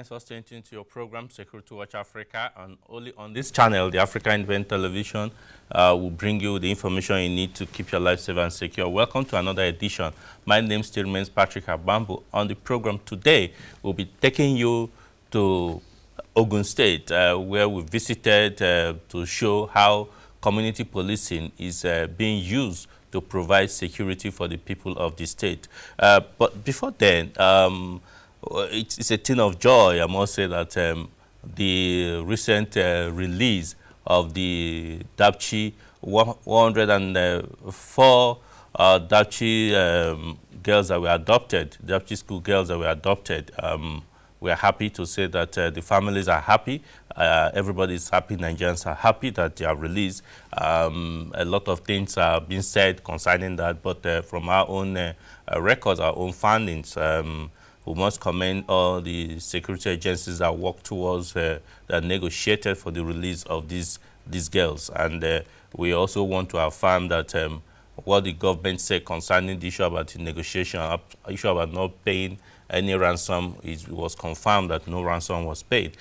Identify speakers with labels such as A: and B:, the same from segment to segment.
A: Thanks for staying tuned to your program, Security Watch Africa, and only on this channel, the AfricaTelevision, will bring you the information you need to keep your life safe and secure. Welcome to another edition. My name still remains Patrick Abambo. On the program today, we'll be taking you to Ogun State, where we visited to show how community policing is being used to provide security for the people of the state. But before then, it's a thing of joy, I must say, that the recent release of the Dapchi 104 Dapchi girls that were adopted, Dapchi school girls that were adopted. We are happy to say that the families are happy. Everybody is happy. Nigerians are happy that they are released. A lot of things are being said concerning that, but from our own records, our own findings, we must commend all the security agencies that work towards, that negotiated for the release of these girls. And we also want to affirm that what the government said concerning the issue about the negotiation, issue about not paying any ransom, it was confirmed that no ransom was paid.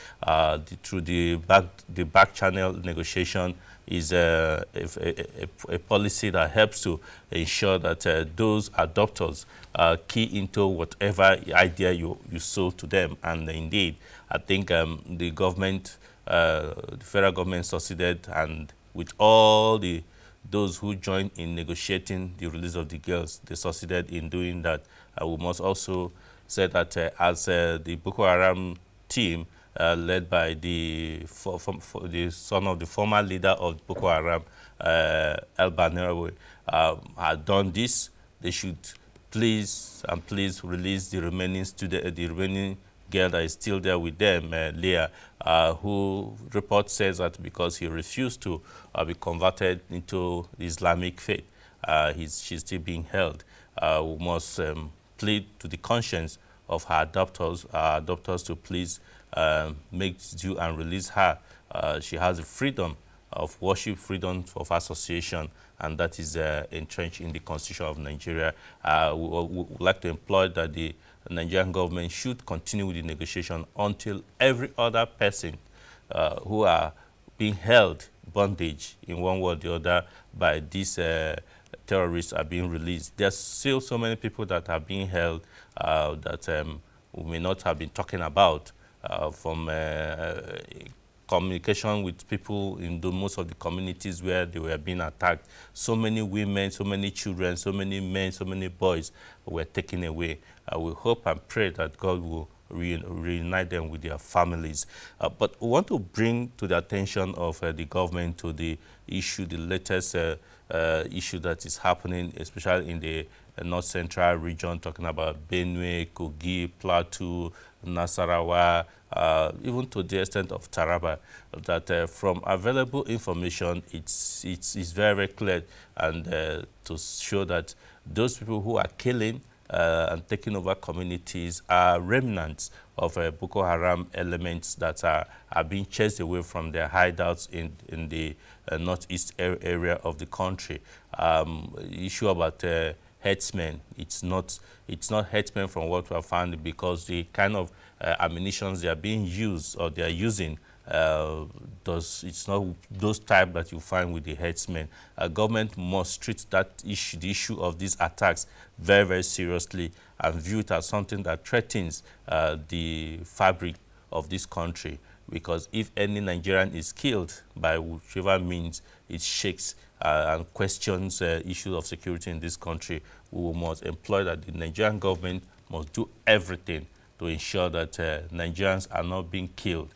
A: Through the back channel negotiation is a policy that helps to ensure that those adopters key into whatever idea you sold to them. And indeed, I think the government, the federal government succeeded, and with all those who joined in negotiating the release of the girls, they succeeded in doing that. We must also say that as the Boko Haram team, led by the son of the former leader of Boko Haram, El Banerawe, had done this, they should please release the remaining girl that is still there with them, Leah, who report says that because he refused to be converted into the Islamic faith, she's still being held. We must plead to the conscience of her adopters to please make due and release her. She has the freedom of worship, freedom of association, and that is entrenched in the Constitution of Nigeria. We would like to employ that the Nigerian government should continue with the negotiation until every other person who are being held bondage in one way or the other by these terrorists are being released. There's still so many people that are being held that we may not have been talking about, from communication with people in most of the communities where they were being attacked. So many women, so many children, so many men, so many boys were taken away. We hope and pray that God will reunite them with their families. But we want to bring to the attention of the government to the issue, the latest issue that is happening, especially in the North Central region, talking about Benue, Kogi, Plateau, Nasarawa, even to the extent of Taraba, that from available information, it's very, very clear, and to show that those people who are killing and taking over communities are remnants of Boko Haram elements that are being chased away from their hideouts in the northeast area of the country. Issue about herdsmen, it's not herdsmen from what we have found, because the kind of ammunitions they are being used or they are using, it's not those type that you find with the herdsmen. Government must treat that issue, the issue of these attacks, very, very seriously, and view it as something that threatens the fabric of this country. Because if any Nigerian is killed by whichever means, it shakes and questions issues of security in this country. We must employ that the Nigerian government must do everything to ensure that Nigerians are not being killed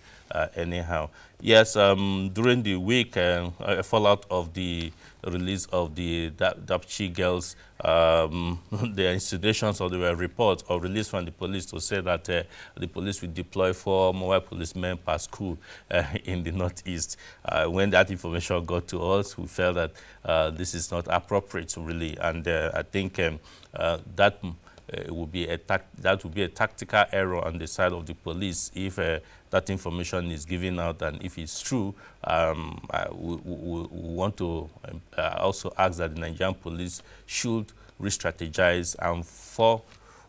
A: anyhow. Yes, during the week, a fallout of the release of the Dapchi girls, the insinuations or there were reports or release from the police to say that the police will deploy 4 mobile policemen per school in the Northeast. When that information got to us, we felt that this is not appropriate, really, and I think that would be a tactical error on the side of the police if that information is given out, and if it's true, we want to also ask that the Nigerian police should re-strategize and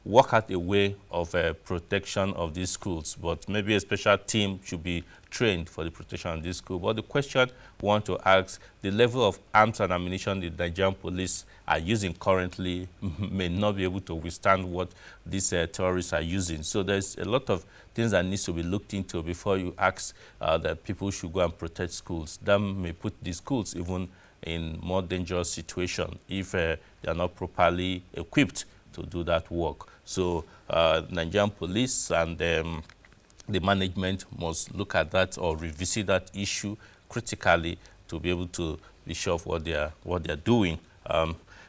A: work out a way of protection of these schools, but maybe a special team should be trained for the protection of this school. But the question we want to ask, the level of arms and ammunition the Nigerian police are using currently may not be able to withstand what these terrorists are using. So there's a lot of things that needs to be looked into before you ask that people should go and protect schools. That may put the schools even in more dangerous situation if they are not properly equipped to do that work. So Nigerian police and the management must look at that or revisit that issue critically to be able to be sure of what they are doing.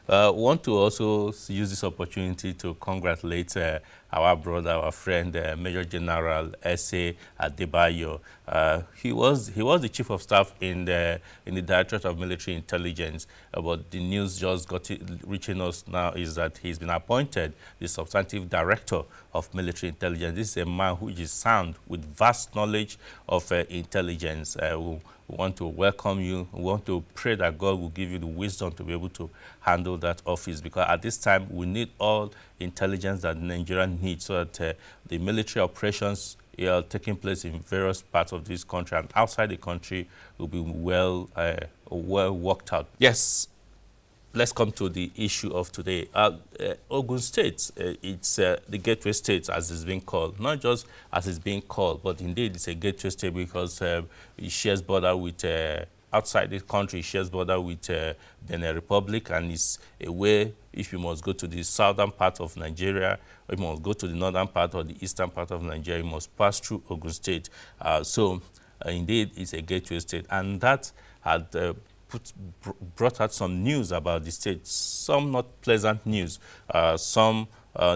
A: Want to also use this opportunity to congratulate our brother, our friend, Major General S.A. Adebayo. He was the chief of staff in the Directorate of Military Intelligence, but the news just reaching us now is that he's been appointed the substantive director of military intelligence. This is a man who is sound with vast knowledge of intelligence. We want to welcome you. We want to pray that God will give you the wisdom to be able to handle that office, because at this time we need all intelligence that Nigeria needs so that the military operations taking place in various parts of this country and outside the country will be well worked out. Yes. Let's come to the issue of today. Ogun State, it's the gateway state, as it's being called. Not just as it's being called, but indeed it's a gateway state because it shares border with, outside the country, it shares border with Benin Republic, and it's a way, if you must go to the southern part of Nigeria, or you must go to the northern part or the eastern part of Nigeria, you must pass through Ogun State. Indeed, it's a gateway state, and that had brought out some news about the state, some not pleasant news, some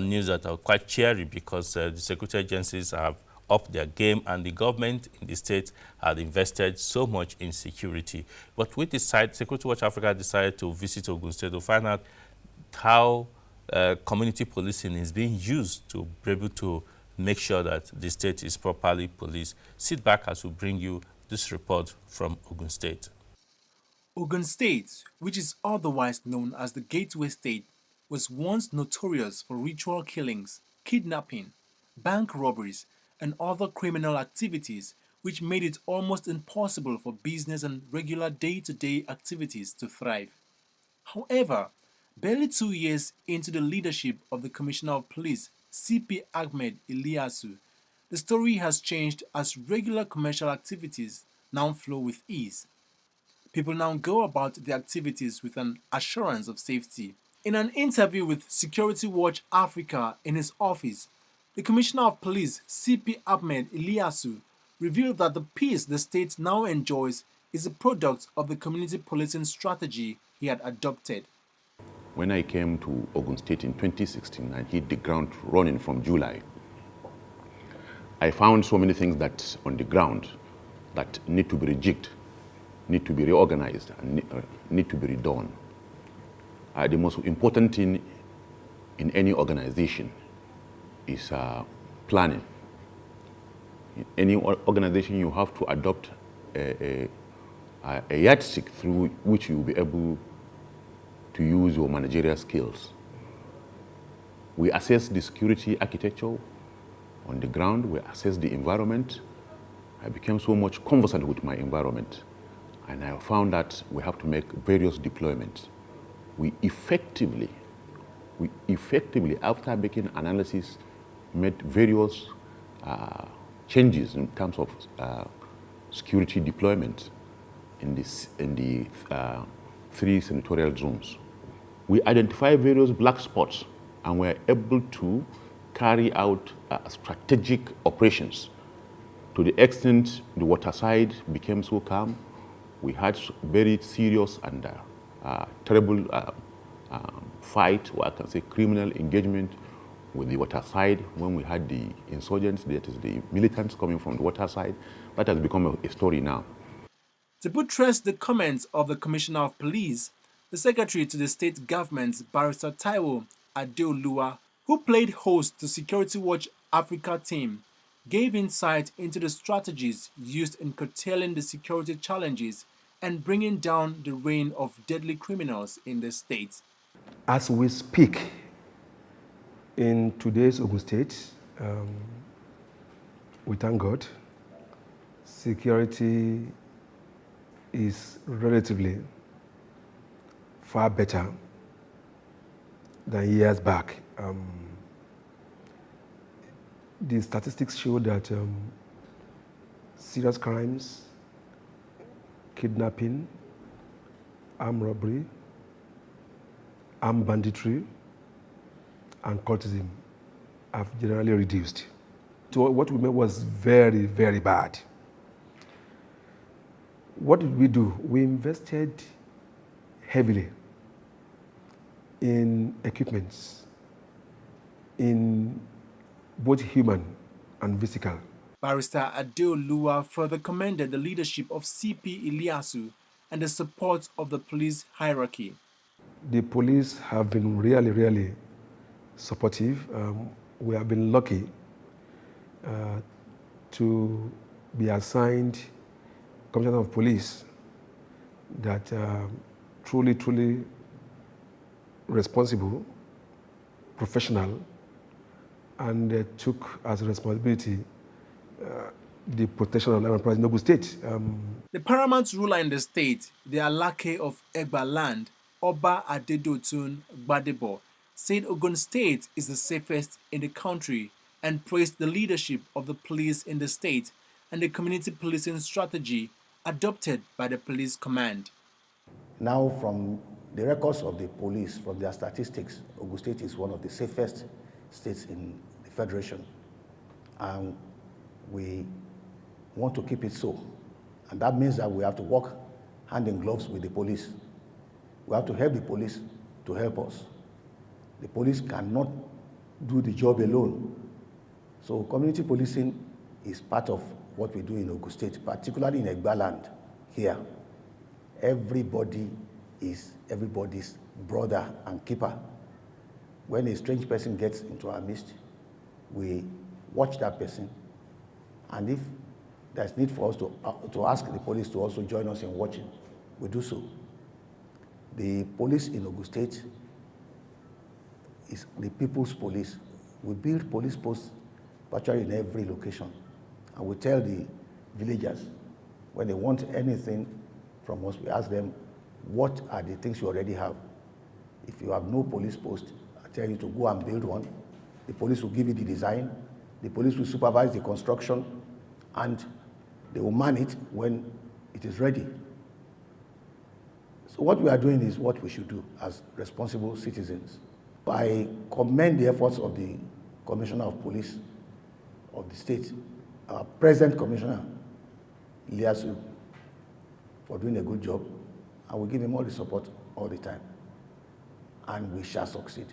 A: news that are quite cheery because the security agencies have upped their game and the government in the state had invested so much in security. But we decided, Security Watch Africa decided to visit Ogun State to find out how community policing is being used to be able to make sure that the state is properly policed. Sit back as we bring you this report from Ogun State.
B: Ogun State, which is otherwise known as the Gateway State, was once notorious for ritual killings, kidnapping, bank robberies, and other criminal activities which made it almost impossible for business and regular day-to-day activities to thrive. However, barely 2 years into the leadership of the Commissioner of Police, CP Ahmed Ilyasu, the story has changed as regular commercial activities now flow with ease. People now go about their activities with an assurance of safety. In an interview with Security Watch Africa in his office, the Commissioner of Police, CP Ahmed Ilyasu, revealed that the peace the state now enjoys is a product of the community policing strategy he had adopted.
C: When I came to Ogun State in 2016 and hit the ground running from July, I found so many things that on the ground that need to be rejigged, need to be reorganized, and need to be redone. The most important thing in any organization is planning. In any organization, you have to adopt a yardstick through which you will be able to use your managerial skills. We assess the security architecture on the ground, we assess the environment. I became so much conversant with my environment, and I found that we have to make various deployments. We effectively, after making analysis, made various changes in terms of security deployment in the 3 senatorial zones. We identified various black spots and were able to carry out strategic operations. To the extent the water side became so calm, we had very serious and terrible fight, or I can say criminal engagement with the water side when we had the insurgents, that is the militants coming from the water side. That has become a story now.
B: To buttress the comments of the Commissioner of Police, the Secretary to the State Government, Barrister Taiwo Adeoluwa, who played host to Security Watch Africa team, gave insight into the strategies used in curtailing the security challenges and bringing down the reign of deadly criminals in the state.
D: As we speak, In today's Ogun State, we thank God, security is relatively far better than years back. The statistics show that serious crimes, kidnapping, armed robbery, armed banditry, and cultism have generally reduced. So what we made was very, very bad. What did we do? We invested heavily in equipments, in both human and physical.
B: Barrister Adeoluwa further commended the leadership of CP Iliasu and the support of the police hierarchy.
D: The police have been really, really supportive. We have been lucky to be assigned Commissioner of Police that truly, truly responsible, professional, and took as a responsibility the protection of land in Ogun State.
B: The paramount ruler in the state, the Alake of Egba land, Oba Adedotun Gbadebo, said Ogun State is the safest in the country and praised the leadership of the police in the state and the community policing strategy adopted by the police command.
E: Now, from the records of the police, from their statistics, Ogun State is one of the safest states in the Federation. And we want to keep it so. And that means that we have to work hand in gloves with the police. We have to help the police to help us. The police cannot do the job alone. So community policing is part of what we do in Ogun State, particularly in Egba land here. Everybody is everybody's brother and keeper. When a strange person gets into our midst, we watch that person, and if there's need for us to ask the police to also join us in watching, we do so. The police in Ogun State is the people's police. We build police posts virtually in every location, and we tell the villagers when they want anything from us, we ask them, what are the things you already have? If you have no police post, I tell you to go and build one. The police will give you the design. The police will supervise the construction, and they will man it when it is ready. So what we are doing is what we should do as responsible citizens. I commend the efforts of the Commissioner of Police of the state, our present Commissioner, Iliasu, for doing a good job, and we give him all the support all the time, and we shall succeed.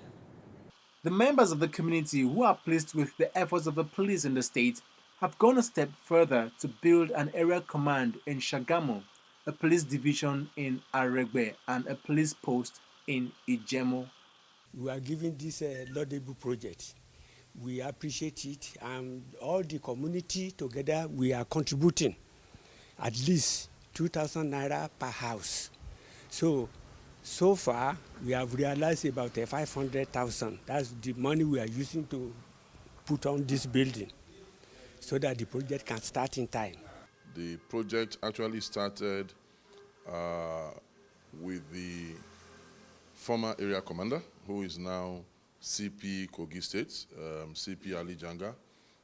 B: The members of the community who are pleased with the efforts of the police in the state have gone a step further to build an area command in Shagamu, a police division in Aregbe, and a police post in Ijemo.
F: We are giving this laudable project. We appreciate it, and all the community together, we are contributing at least 2,000 naira per house. So far, we have realized about 500,000. That's the money we are using to put on this building so that the project can start in time.
G: The project actually started with the former area commander, who is now CP Kogi State, CP Ali Janga.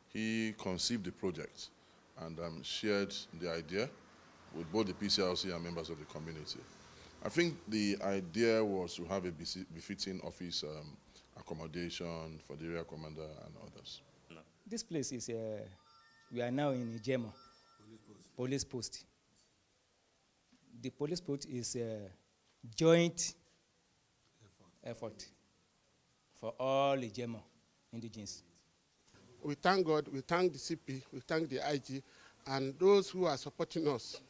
G: He conceived the project and shared the idea with both the PCLC and members of the community. I think the idea was to have a befitting office accommodation for the area commander and others.
H: This place is, we are now in Ijemo, police post. The police post is a joint effort for all Ijemo indigenes.
I: We thank God, we thank the CP, we thank the IG, and those who are supporting us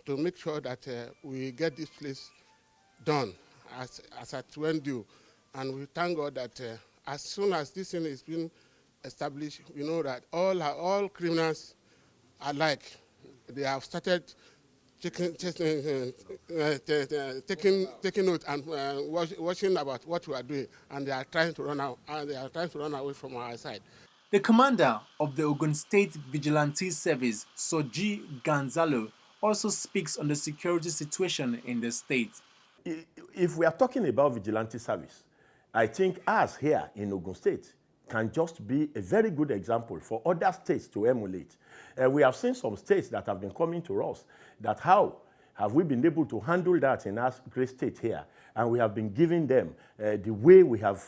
I: to make sure that we get this place done as at when due. And we thank God that as soon as this thing is being established, we know that all criminals alike, they have started taking note and watching about what we are doing, and they are trying to run out, and they are trying to run away from our side.
B: The commander of the Ogun State Vigilante Service, Soji Gonzalo, also speaks on the security situation in the state.
J: If we are talking about vigilante service, I think us here in Ogun State can just be a very good example for other states to emulate. We have seen some states that have been coming to us, that how have we been able to handle that in our great state here? And we have been giving them the way we have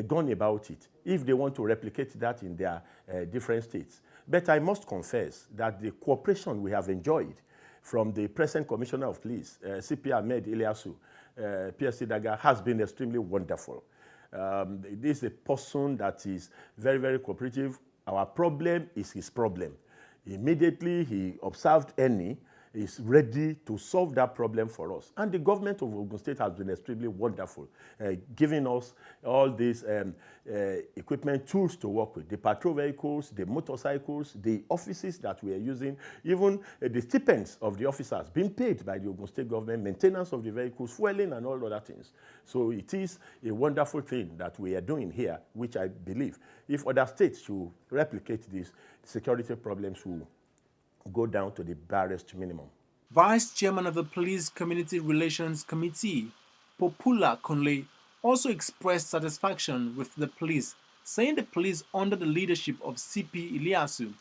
J: gone about it, if they want to replicate that in their different states. But I must confess that the cooperation we have enjoyed from the present Commissioner of Police, CP Ahmed Ilyasu, PSC Daga, has been extremely wonderful. This is a person that is very, very cooperative. Our problem is his problem. Immediately he observed any, is ready to solve that problem for us. And the government of Ogun State has been extremely wonderful, giving us all these equipment, tools to work with, the patrol vehicles, the motorcycles, the offices that we are using, even the stipends of the officers being paid by the Ogun State government, maintenance of the vehicles, fueling and all other things. So it is a wonderful thing that we are doing here, which I believe if other states should replicate this, security problems will go down to the barest minimum.
B: Vice Chairman of the Police Community Relations Committee, Popula Kunle, also expressed satisfaction with the police, saying the police under the leadership of CP Ilyasu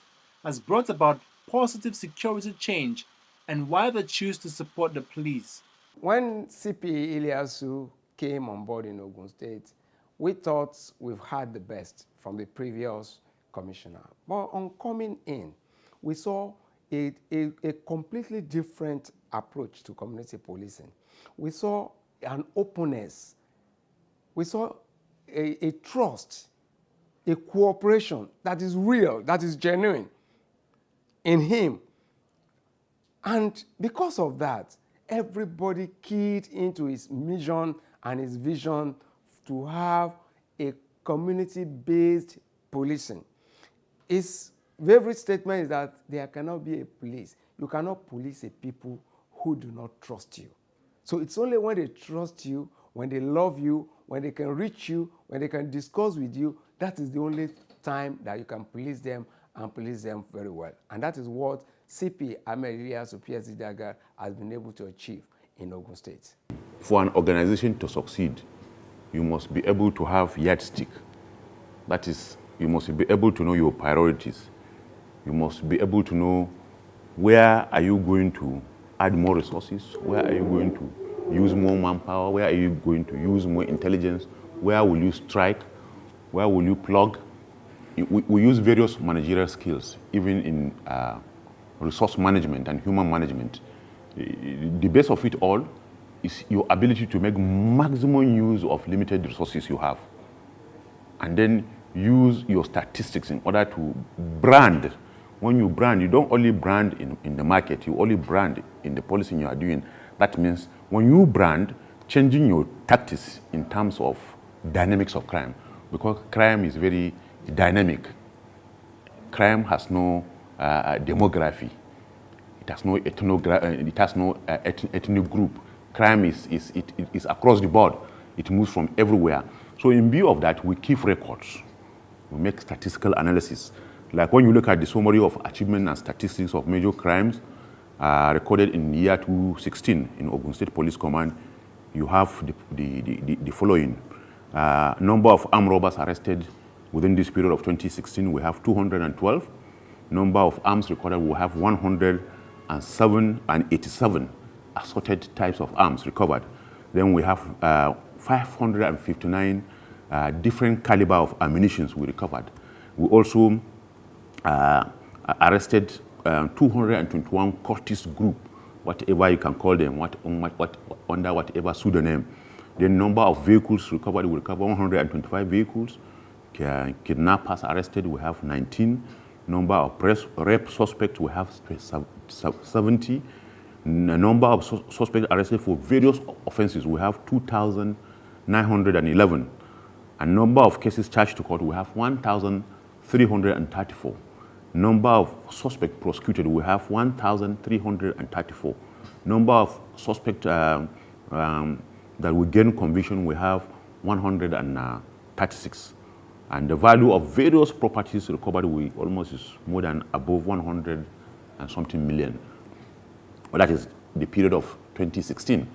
B: has brought about positive security change and why they choose to support the police.
K: When CP Ilyasu came on board in Ogun State, we thought we've had the best from the previous commissioner. But on coming in, we saw a completely different approach to community policing. We saw an openness. We saw a trust, a cooperation that is real, that is genuine in him. And because of that, everybody keyed into his mission and his vision to have a community-based policing. His favorite statement is that there cannot be a police. You cannot police a people who do not trust you. So it's only when they trust you, when they love you, when they can reach you, when they can discuss with you, that is the only time that you can police them and police them very well. And that is what CP Ahmed Ilyasu PSC Daga has been able to achieve in Ogun State.
C: For an organization to succeed, you must be able to have yardstick. That is, you must be able to know your priorities. You must be able to know where are you going to add more resources, where are you going to use more manpower, where are you going to use more intelligence, where will you strike, where will you plug. We use various managerial skills, even in resource management and human management. The base of it all is your ability to make maximum use of limited resources you have. And then use your statistics in order to brand. When you brand, you don't only brand in the market, you only brand in the policing you are doing. That means when you brand, changing your tactics in terms of dynamics of crime, because crime is very dynamic. Crime has no demography. It has no ethnic group. Crime is across the board. It moves from everywhere. So in view of that, we keep records. We make statistical analysis. Like when you look at the summary of achievement and statistics of major crimes recorded in the year 2016 in Ogun State Police Command, you have the following. Number of armed robbers arrested within this period of 2016, we have 212. Number of arms recorded, we have 107 and 87 assorted types of arms recovered. Then we have 559 different caliber of ammunition we recovered. We also arrested 221 cultist group, whatever you can call them, under whatever pseudonym. The number of vehicles recovered, we recovered 125 vehicles. Kidnappers arrested, we have 19. Number of rape suspects, we have 70. The number of suspects arrested for various offenses, we have 2,911. And number of cases charged to court, we have 1,334. Number of suspects prosecuted, we have 1,334. Number of suspects that we gain conviction, we have 136. And the value of various properties recovered, we almost is more than above 100 and something million. Well, that is the period of 2016.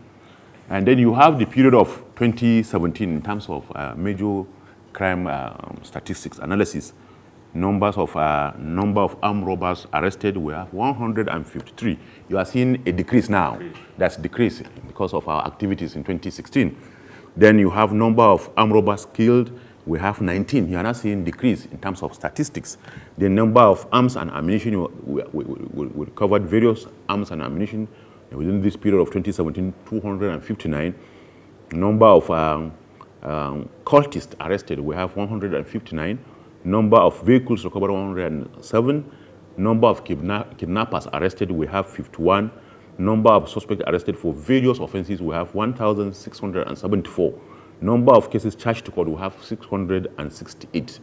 C: And then you have the period of 2017 in terms of major crime statistics analysis. Number of armed robbers arrested, we have 153. You are seeing a decrease now. That's decreased because of our activities in 2016. Then you have number of armed robbers killed, we have 19. You are not seeing decrease in terms of statistics. The number of arms and ammunition, we recovered various arms and ammunition within this period of 2017, 259. Number of cultists arrested, we have 159. Number of vehicles recovered, 107. Number of kidnappers arrested, we have 51. Number of suspects arrested for various offenses, we have 1,674. Number of cases charged to court, we have 668.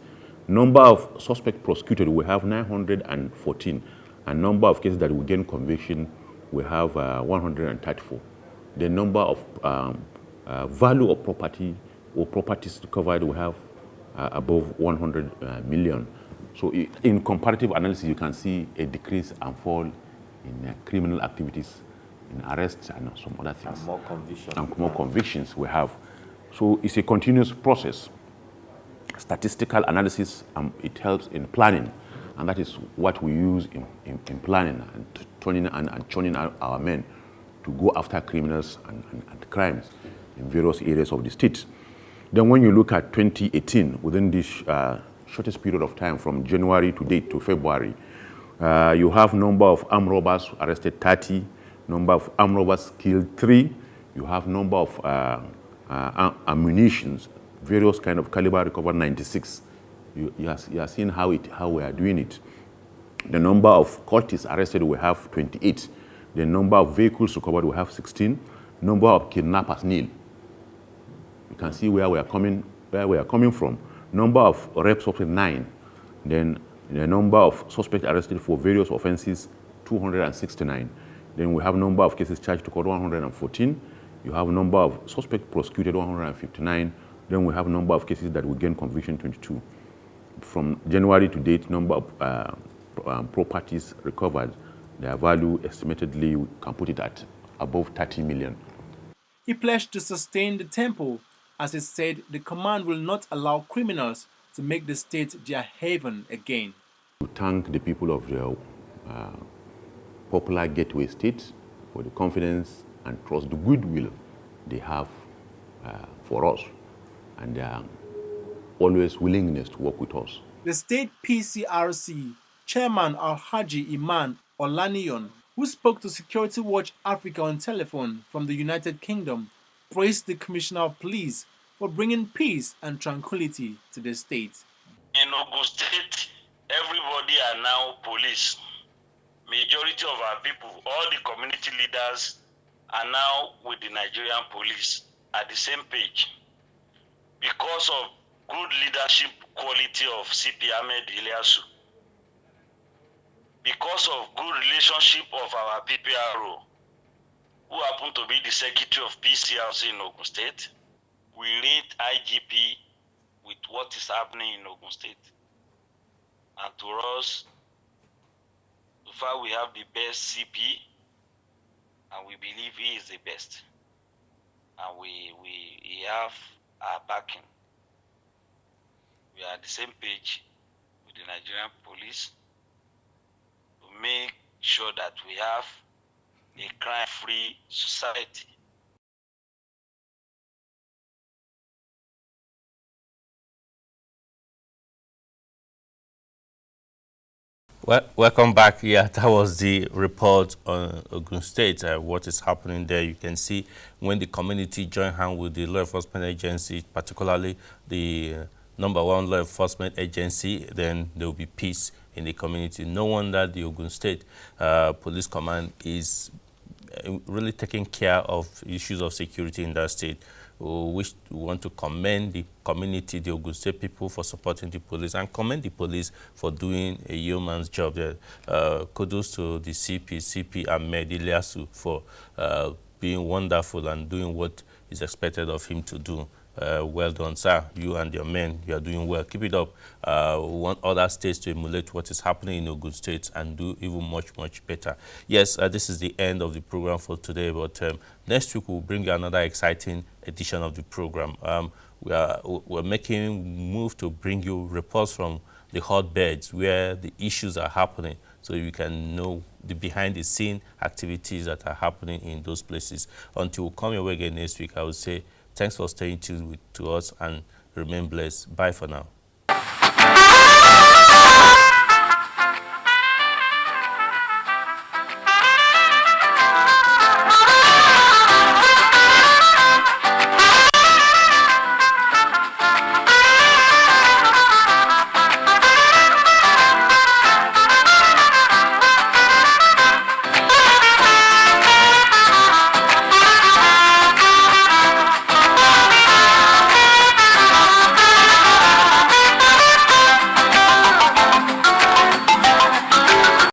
C: Number of suspects prosecuted, we have 914. And number of cases that we gain conviction, we have 134. The number of value of property or properties recovered, we have above 100 million. So in comparative analysis, you can see a decrease and fall in criminal activities, in arrests and some other things.
L: And more convictions.
C: And more convictions we have. So it's a continuous process. Statistical analysis, it helps in planning. And that is what we use in planning and training our men to go after criminals and crimes in various areas of the state. Then when you look at 2018, within this shortest period of time from January to date to February, you have number of armed robbers arrested 30, number of armed robbers killed 3, you have number of ammunitions, various kind of caliber recovered 96. You are seeing how we are doing it. The number of cultists arrested, we have 28. The number of vehicles recovered, we have 16. Number of kidnappers, nil. You can see where we are coming from. Number of rapes, 9. Then the number of suspects arrested for various offenses, 269. Then we have number of cases charged to court, 114. You have number of suspects prosecuted, 159. Then we have number of cases that we gain conviction, 22. From January to date, number of properties recovered, their value estimatedly, we can put it at above 30 million.
B: He pledged to sustain the tempo, as he said the command will not allow criminals to make the state their haven again.
C: To thank the people of the popular Gateway State for the confidence and trust, the goodwill they have for us, and their always willingness to work with us.
B: The state PCRC chairman Alhaji Iman Olaniyon, who spoke to Security Watch Africa on telephone from the United Kingdom, praised the Commissioner of Police for bringing peace and tranquility to the state.
M: In Ogun State, everybody are now police. Majority of our people, all the community leaders are now with the Nigerian police at the same page. Because of good leadership quality of CP Ahmed Ilyasu, because of good relationship of our PPRO, who happen to be the Secretary of PCRC in Ogun State, we rate IGP with what is happening in Ogun State. And to us, so far we have the best CP, and we believe he is the best. And we have our backing. We are at the same page with the Nigerian police to make sure that we have a crime-free society.
A: Well, welcome back. Yeah, that was the report on Ogun State, what is happening there. You can see when the community join hand with the law enforcement agency, particularly the number one law enforcement agency, then there will be peace in the community. No wonder the Ogun State Police Command is really taking care of issues of security in that state. We want to commend the community, the Ogun State people, for supporting the police, and commend the police for doing a yeoman's job there. Kudos to the CP Ahmed Ilyasu for being wonderful and doing what is expected of him to do. Well done, sir. You and your men, you are doing well. Keep it up. We want other states to emulate what is happening in Ogun State and do even much, much better. Yes, this is the end of the program for today, but next week we'll bring you another exciting edition of the program. We're making move to bring you reports from the hotbeds where the issues are happening, so you can know the behind-the-scene activities that are happening in those places. Until we come your way again next week, I would say thanks for staying tuned to us and remain blessed. Bye for now.